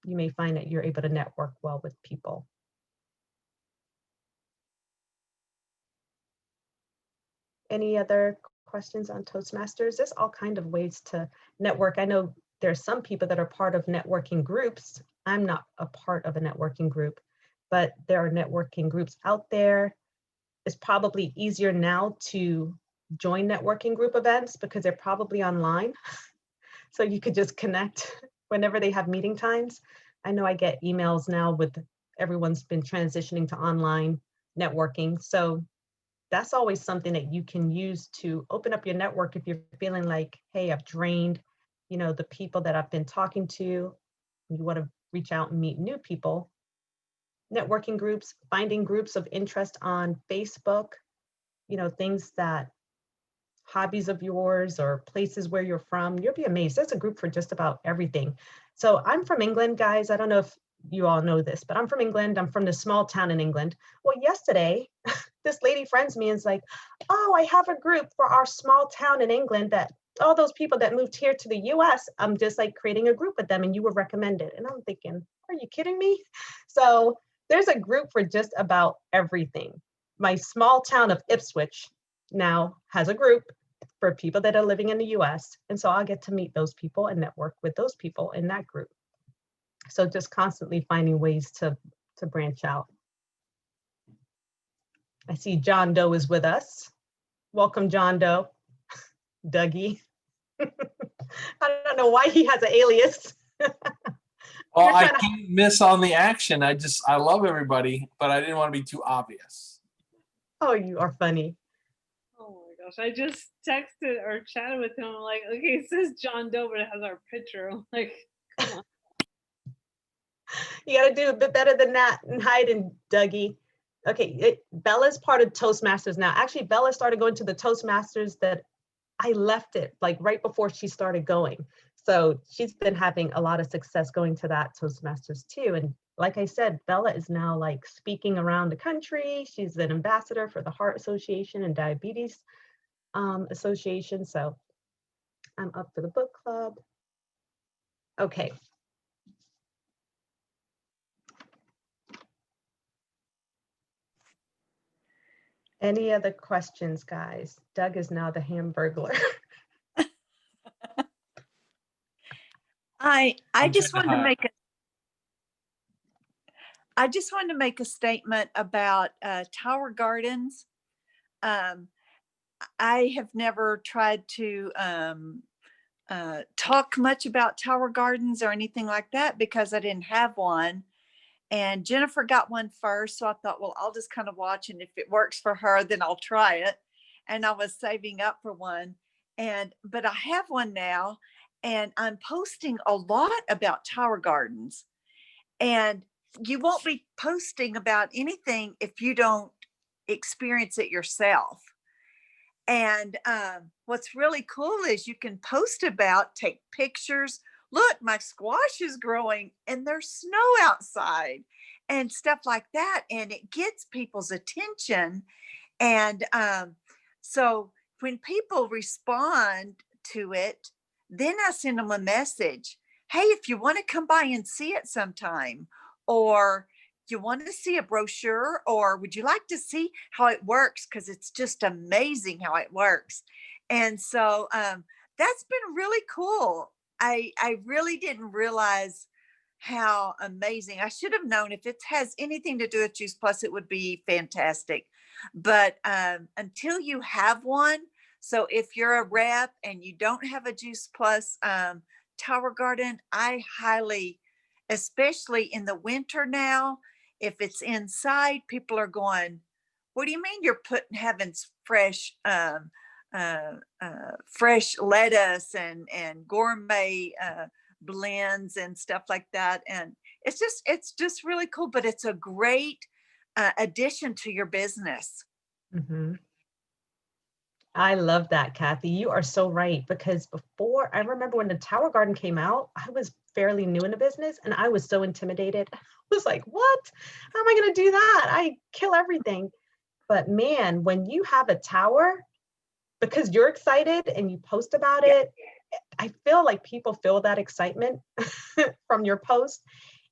you may find that you're able to network well with people. Any other questions on Toastmasters? There's all kinds of ways to network. I know there's some people that are part of networking groups. I'm not a part of a networking group, but there are networking groups out there. It's probably easier now to join networking group events because they're probably online. So you could just connect whenever they have meeting times. I know I get emails now with everyone's been transitioning to online networking. So that's always something that you can use to open up your network if you're feeling like, hey, I've drained, the people that I've been talking to. You want to reach out and meet new people. Networking groups, finding groups of interest on Facebook, things that hobbies of yours or places where you're from, you'll be amazed. There's a group for just about everything. So I'm from England, guys. I don't know if you all know this, but I'm from England. I'm from this small town in England. Well, yesterday, this lady friends me and is like, oh, I have a group for our small town in England that all those people that moved here to the US, I'm just like creating a group with them and you were recommended. And I'm thinking, are you kidding me? So there's a group for just about everything. My small town of Ipswich now has a group for people that are living in the US. And so I'll get to meet those people and network with those people in that group. So just constantly finding ways to branch out. I see John Doe is with us. Welcome, John Doe. Dougie. I don't know why he has an alias. Well, I can't miss on the action. I love everybody, but I didn't want to be too obvious. Oh, you are funny. Oh my gosh, I just texted or chatted with him. I'm like, okay, it says John Doe, but it has our picture. I'm like, come on. You got to do a bit better than that and hide in Dougie. Okay, Bella's part of Toastmasters now. Actually, Bella started going to the Toastmasters that I left it like right before she started going. So she's been having a lot of success going to that Toastmasters too. And like I said, Bella is now like speaking around the country. She's an ambassador for the Heart Association and Diabetes Association. So I'm up for the book club. Okay. Any other questions, guys? Doug is now the Hamburglar. I just wanted to make a statement about Tower Gardens. I have never tried to talk much about Tower Gardens or anything like that because I didn't have one. And Jennifer got one first. So I thought, well, I'll just kind of watch. And if it works for her, then I'll try it. And I was saving up for one. But I have one now. And I'm posting a lot about Tower Gardens. And you won't be posting about anything if you don't experience it yourself. And what's really cool is you can post about, take pictures. Look, my squash is growing and there's snow outside and stuff like that. And it gets people's attention. And so when people respond to it, then I send them a message. Hey, if you want to come by and see it sometime, or you want to see a brochure, or would you like to see how it works? Because it's just amazing how it works. And so that's been really cool. I really didn't realize how amazing. I should have known if it has anything to do with Juice Plus, it would be fantastic. But until you have one, so if you're a rep and you don't have a Juice Plus Tower Garden, I highly, especially in the winter now, if it's inside, people are going, what do you mean you're having fresh fresh lettuce and gourmet blends and stuff like that? And it's just really cool, but it's a great addition to your business. Mm-hmm. I love that, Kathy. You are so right, because before, I remember when the Tower Garden came out, I was fairly new in the business and I was so intimidated. I was like, what? How am I going to do that? I kill everything. But man, when you have a tower, because you're excited and you post about it, I feel like people feel that excitement from your post,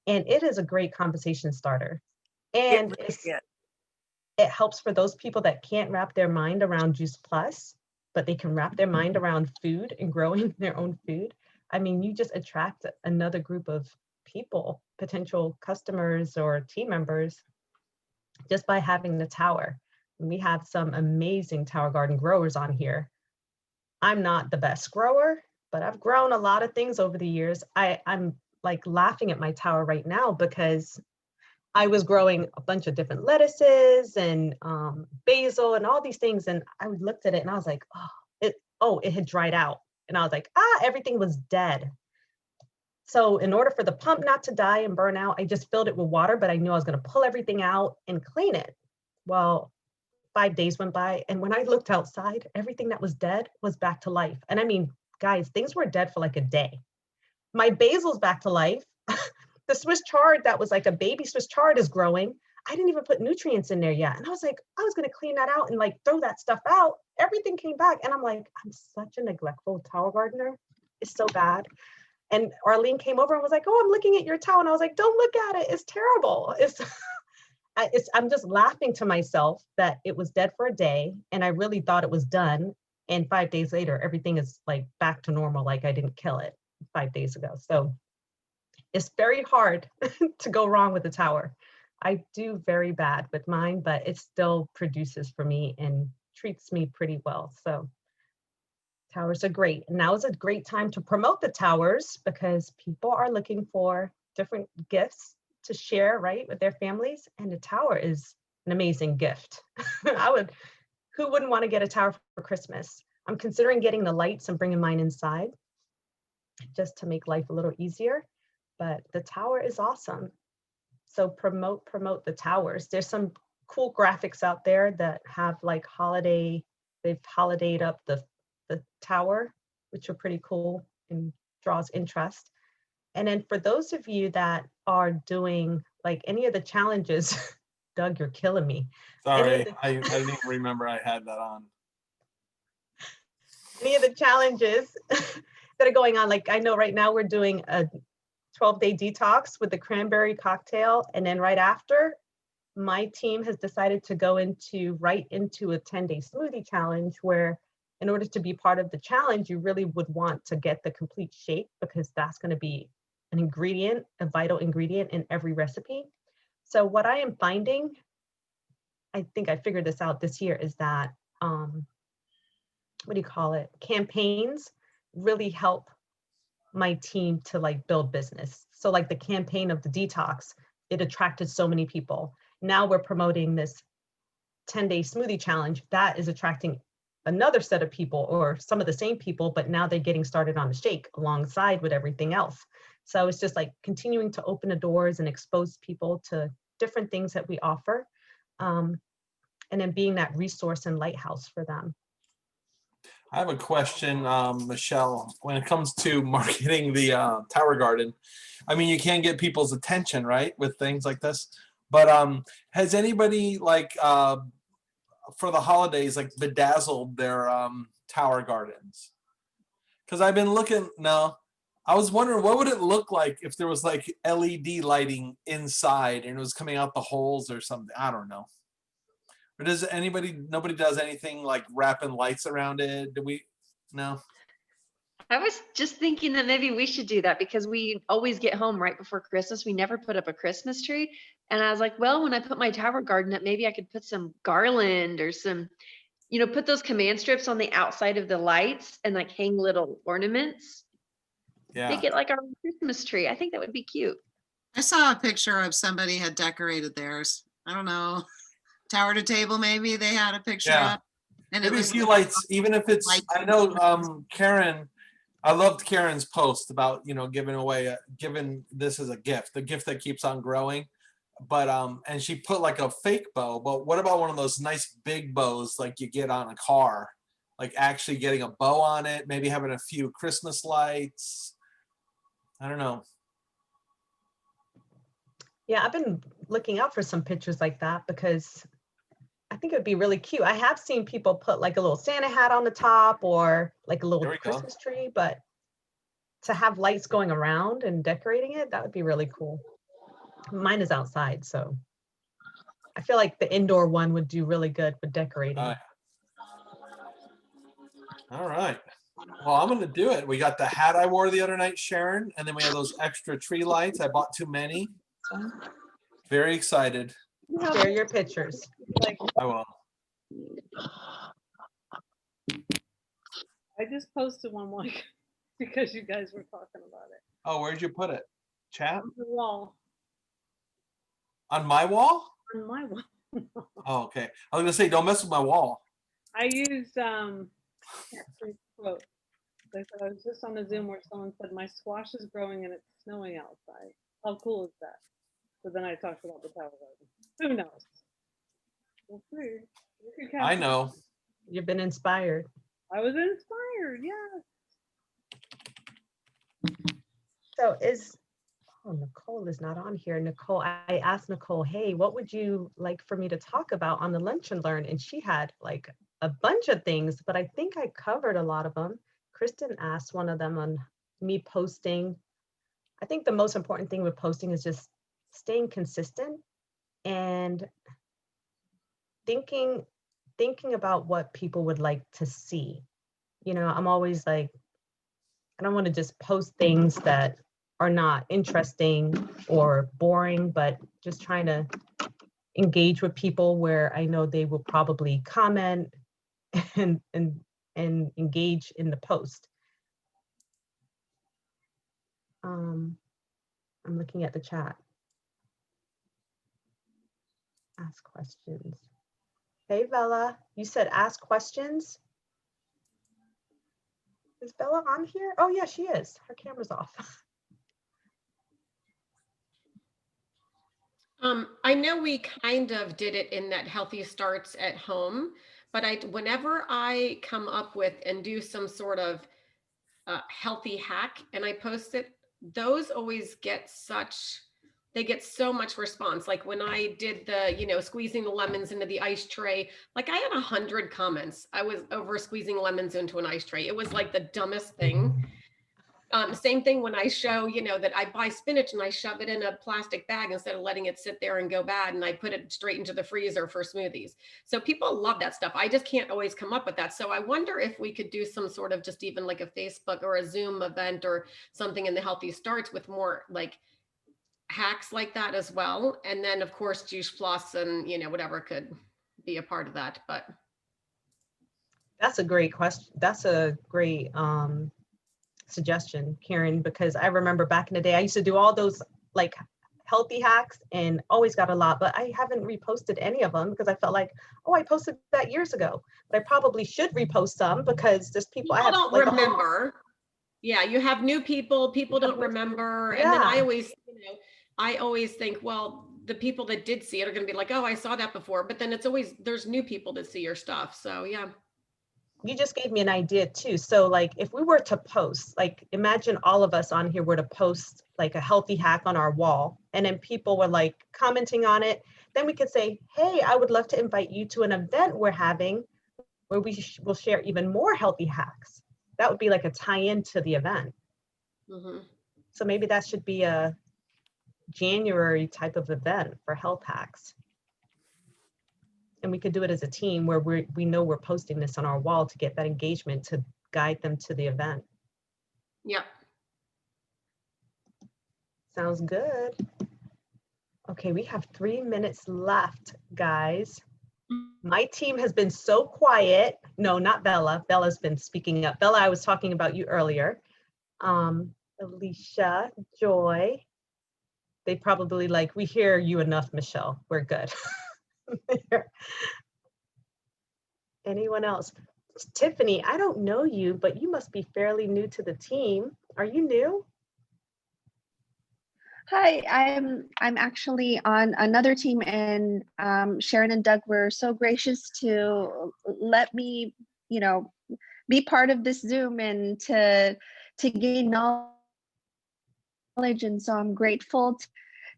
and it is a great conversation starter. And it helps for those people that can't wrap their mind around Juice Plus, but they can wrap their mind around food and growing their own food. I mean, you just attract another group of people, potential customers or team members, just by having the tower. And we have some amazing Tower Garden growers on here. I'm not the best grower, but I've grown a lot of things over the years. I'm like laughing at my tower right now because I was growing a bunch of different lettuces and basil and all these things. And I looked at it and I was like, it had dried out. And I was like, everything was dead. So in order for the pump not to die and burn out, I just filled it with water, but I knew I was going to pull everything out and clean it. Well, 5 days went by. And when I looked outside, everything that was dead was back to life. And I mean, guys, things were dead for like a day. My basil's back to life. The Swiss chard that was like a baby Swiss chard is growing. I didn't even put nutrients in there yet. And I was like, I was going to clean that out and like throw that stuff out. Everything came back. And I'm like, I'm such a neglectful tower gardener. It's so bad. And Arlene came over and was like, oh, I'm looking at your tower. And I was like, don't look at it. It's terrible. I'm just laughing to myself that it was dead for a day. And I really thought it was done. And 5 days later, everything is like back to normal. Like I didn't kill it 5 days ago. So it's very hard to go wrong with the tower. I do very bad with mine, but it still produces for me and treats me pretty well. So towers are great. And now is a great time to promote the towers because people are looking for different gifts to share, right, with their families. And the tower is an amazing gift. Who wouldn't want to get a tower for Christmas? I'm considering getting the lights and bringing mine inside just to make life a little easier. But the tower is awesome. So promote the towers. There's some cool graphics out there that have like they've holidayed up the tower, which are pretty cool and draws interest. And then for those of you that are doing like any of the challenges, Doug, you're killing me. Sorry, I didn't even remember I had that on. Any of the challenges that are going on, like I know right now we're doing a 12-day detox with the cranberry cocktail. And then right after, my team has decided to go right into a 10-day smoothie challenge where in order to be part of the challenge, you really would want to get the complete shake because that's going to be an ingredient, a vital ingredient in every recipe. So what I am finding, I think I figured this out this year, is that, campaigns really help my team to like build business. So like the campaign of the detox, it attracted so many people. Now we're promoting this 10-day smoothie challenge that is attracting another set of people or some of the same people, but now they're getting started on the shake alongside with everything else. So it's just like continuing to open the doors and expose people to different things that we offer. And then being that resource and lighthouse for them. I have a question, Michelle, when it comes to marketing the Tower Garden. I mean, you can get people's attention, right, with things like this. But has anybody like for the holidays, like bedazzled their Tower Gardens? Because I've been looking, I was wondering what would it look like if there was like LED lighting inside and it was coming out the holes or something. I don't know. Or does nobody does anything like wrapping lights around it? Do we? No. I was just thinking that maybe we should do that because we always get home right before Christmas. We never put up a Christmas tree. And I was like, well, when I put my tower garden up, maybe I could put some garland or some, put those command strips on the outside of the lights and like hang little ornaments. Yeah. Make it like our Christmas tree. I think that would be cute. I saw a picture of somebody had decorated theirs. I don't know, tower to table, maybe they had a picture Yeah. up. And Maybe a few lights, even if it's, I know Karen, I loved Karen's post about, giving this as a gift, the gift that keeps on growing. But, and she put like a fake bow, but what about one of those nice big bows like you get on a car? Like actually getting a bow on it, maybe having a few Christmas lights. I don't know. Yeah, I've been looking out for some pictures like that because I think it would be really cute. I have seen people put like a little Santa hat on the top or like a little Christmas tree, but to have lights going around and decorating it, that would be really cool. Mine is outside, so I feel like the indoor one would do really good with decorating. All right. Well, I'm going to do it. We got the hat I wore the other night, Sharon, and then we have those extra tree lights. I bought too many. Very excited. Share your pictures. I will. I just posted one like because you guys were talking about it. Oh, where'd you put it? Chat? On the wall. On my wall? On my wall. Oh, okay. I was going to say, don't mess with my wall. I used quote. I said I was just on a Zoom where someone said my squash is growing and it's snowing outside. How cool is that? So then I talked about the tower garden. Who knows? We'll see. I know. You've been inspired. I was inspired, yeah. So Nicole is not on here. Nicole, I asked Nicole, hey, what would you like for me to talk about on the Lunch and Learn? And she had like a bunch of things, but I think I covered a lot of them. Kristen asked one of them on me posting. I think the most important thing with posting is just staying consistent and thinking about what people would like to see. I'm always like, I don't want to just post things that are not interesting or boring, but just trying to engage with people where I know they will probably comment and engage in the post. I'm looking at the chat. Ask questions. Hey, Bella, you said ask questions. Is Bella on here? Oh yeah, she is. Her camera's off. I know we kind of did it in that Healthy Starts at Home, but whenever I come up with and do some sort of healthy hack and I post it, those always get they get so much response. Like when I did the, squeezing the lemons into the ice tray, like I had 100 comments. I was over squeezing lemons into an ice tray. It was like the dumbest thing. Same thing when I show, that I buy spinach and I shove it in a plastic bag instead of letting it sit there and go bad. And I put it straight into the freezer for smoothies. So people love that stuff. I just can't always come up with that. So I wonder if we could do some sort of just even like a Facebook or a Zoom event or something in the Healthy Starts with more like hacks like that as well. And then of course, Juice Plus and, whatever could be a part of that, but. That's a great question. That's a great, suggestion, Karen, because I remember back in the day, I used to do all those like healthy hacks and always got a lot, but I haven't reposted any of them because I felt like, oh, I posted that years ago, but I probably should repost some because there's people I have don't like remember. Yeah, you have new people don't remember. And then I always think, well, the people that did see it are going to be like, oh, I saw that before, but then there's new people that see your stuff. So yeah. You just gave me an idea too. So like if we were to post, like imagine all of us on here were to post like a healthy hack on our wall and then people were like commenting on it, then we could say, hey, I would love to invite you to an event we're having where we will share even more healthy hacks. That would be like a tie-in to the event. Mm-hmm. So maybe that should be a January type of event for health hacks. And we could do it as a team where we know we're posting this on our wall to get that engagement to guide them to the event. Yep. Sounds good. Okay, we have 3 minutes left, guys. My team has been so quiet. No, not Bella. Bella's been speaking up. Bella, I was talking about you earlier. Alicia, Joy. They probably like, we hear you enough, Michelle. We're good. Anyone else? Tiffany, I don't know you, but you must be fairly new to the team. Are you new? Hi, I'm actually on another team, and Sharon and Doug were so gracious to let me, you know, be part of this Zoom and to gain knowledge. And so I'm grateful,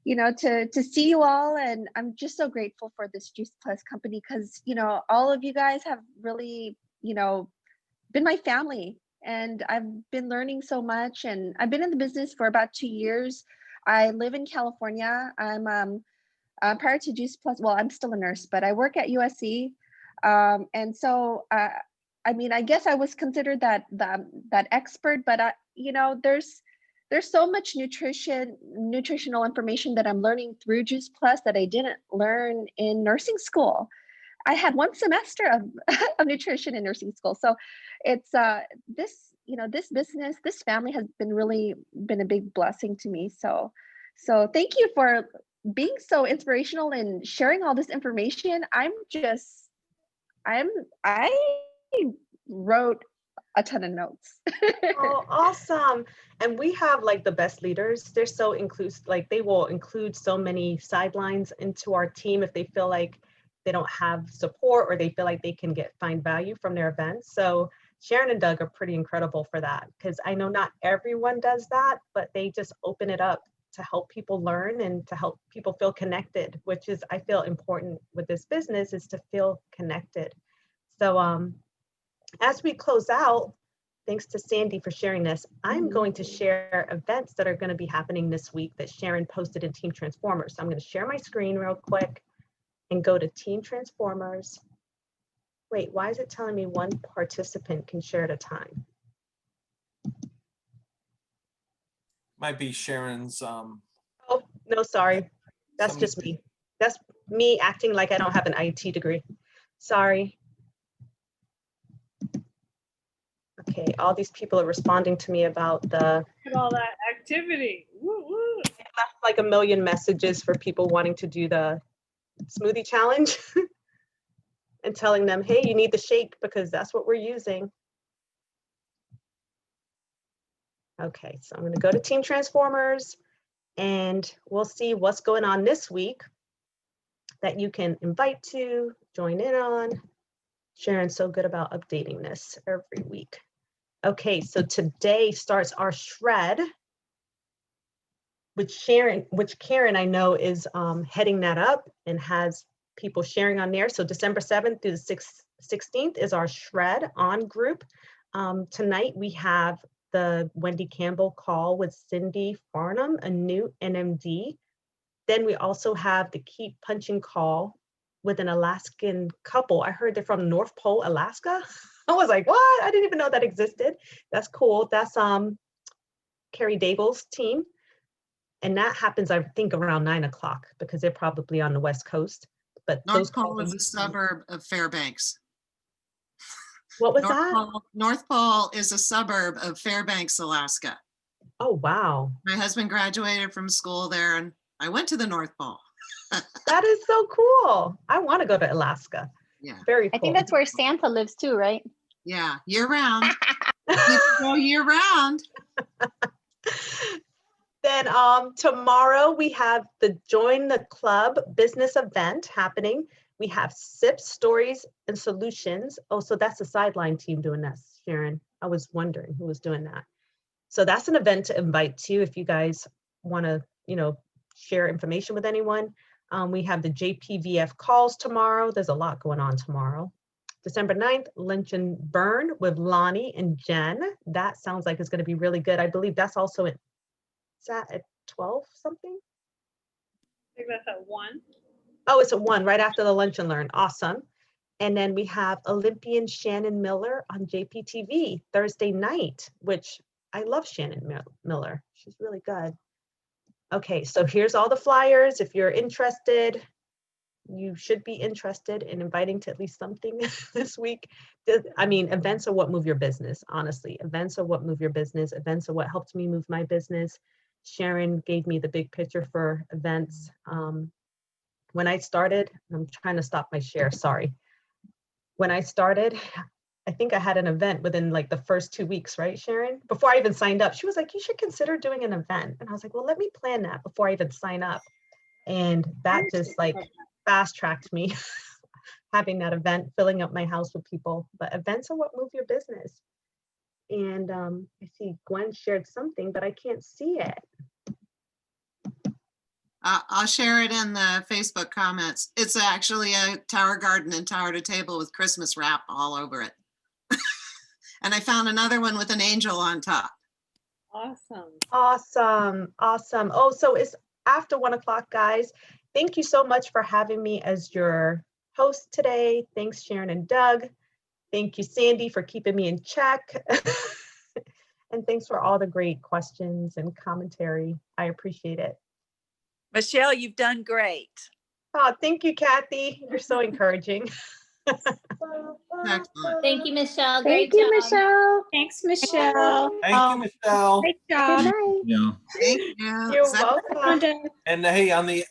to see you all, and I'm just so grateful for this Juice Plus company because all of you guys have really, been my family, and I've been learning so much, and I've been in the business for about 2 years. I live in California. I'm prior to Juice Plus, well, I'm still a nurse, but I work at USC. And so, I mean, I guess I was considered that expert, but there's so much nutritional information that I'm learning through Juice Plus that I didn't learn in nursing school. I had 1 semester of nutrition in nursing school. So it's this business, this family has been a big blessing to me. So thank you for being so inspirational and sharing all this information. I wrote a ton of notes. Oh, awesome. And we have like the best leaders. They're so inclusive, like they will include so many sidelines into our team if they feel like they don't have support or they feel like they can find value from their events. So Sharon and Doug are pretty incredible for that, because I know not everyone does that, but they just open it up to help people learn and to help people feel connected, which is, I feel, important with this business, is to feel connected. So as we close out, thanks to Sandy for sharing this, I'm going to share events that are going to be happening this week that Sharon posted in Team Transformers. So I'm going to share my screen real quick and go to Team Transformers. Wait, why is it telling me 1 participant can share at a time? Might be Sharon's. Oh, no, sorry. That's Somebody- just me. That's me acting like I don't have an IT degree. Sorry. Okay, all these people are responding to me about the, Look at all that activity. Woo, woo. I left like a million messages for people wanting to do the smoothie challenge and telling them, hey, you need the shake because that's what we're using. Okay, so I'm going to go to Team Transformers and we'll see what's going on this week that you can invite to, join in on. Sharon's so good about updating this every week. Okay, so today starts our shred, which Karen I know is heading that up and has people sharing on there. So December 7th through the 16th is our shred on group. Tonight we have the Wendy Campbell call with Cindy Farnham, a new NMD. Then we also have the Keep Punching call with an Alaskan couple. I heard they're from North Pole, Alaska. I was like, what? I didn't even know that existed. That's cool. That's Carrie Daigle's team. And that happens, I think, around 9 o'clock because they're probably on the West Coast. But North Pole is a suburb of Fairbanks. What was North that? Pole, North Pole is a suburb of Fairbanks, Alaska. Oh, wow. My husband graduated from school there and I went to the North Pole. That is so cool. I want to go to Alaska. Yeah. Very cool. I think that's where Santa lives too, right? Yeah, year round. You can go year round. Then tomorrow we have the Join the Club business event happening. We have SIPS Stories and Solutions. Oh, so that's the sideline team doing that, Sharon. I was wondering who was doing that. So that's an event to invite to if you guys want to, share information with anyone. We have the JPVF calls tomorrow. There's a lot going on tomorrow. December 9th, Lunch and Burn with Lonnie and Jen. That sounds like it's going to be really good. I believe that's also at 12 something? I think that's at 1. Oh, it's at 1 right after the Lunch and Learn. Awesome. And then we have Olympian Shannon Miller on JPTV Thursday night, which I love Shannon Miller. She's really good. Okay, so here's all the flyers. If you're interested, you should be interested in inviting to at least something this week. I mean, events are what move your business, honestly. Events are what move your business. Events are what helped me move my business. Sharon gave me the big picture for events. When I started, I'm trying to stop my share, sorry. When I started, I think I had an event within like the first 2 weeks, right, Sharon? Before I even signed up, she was like, you should consider doing an event. And I was like, well, let me plan that before I even sign up. And that just like fast tracked me having that event, filling up my house with people. But events are what move your business. And I see Gwen shared something, but I can't see it. I'll share it in the Facebook comments. It's actually a tower garden and tower to table with Christmas wrap all over it. And I found another one with an angel on top. Awesome. Awesome. Awesome. Oh, so it's after 1 o'clock, guys. Thank you so much for having me as your host today. Thanks, Sharon and Doug. Thank you, Sandy, for keeping me in check. And thanks for all the great questions and commentary. I appreciate it. Michelle, you've done great. Oh, thank you, Kathy. You're so encouraging. Excellent. Thank you, Michelle. Thank Great you, job. Michelle. Thanks, Michelle. Thank you, Michelle. Great Good job. night. Yeah. Thank you. You're Is that- welcome. And hey, on the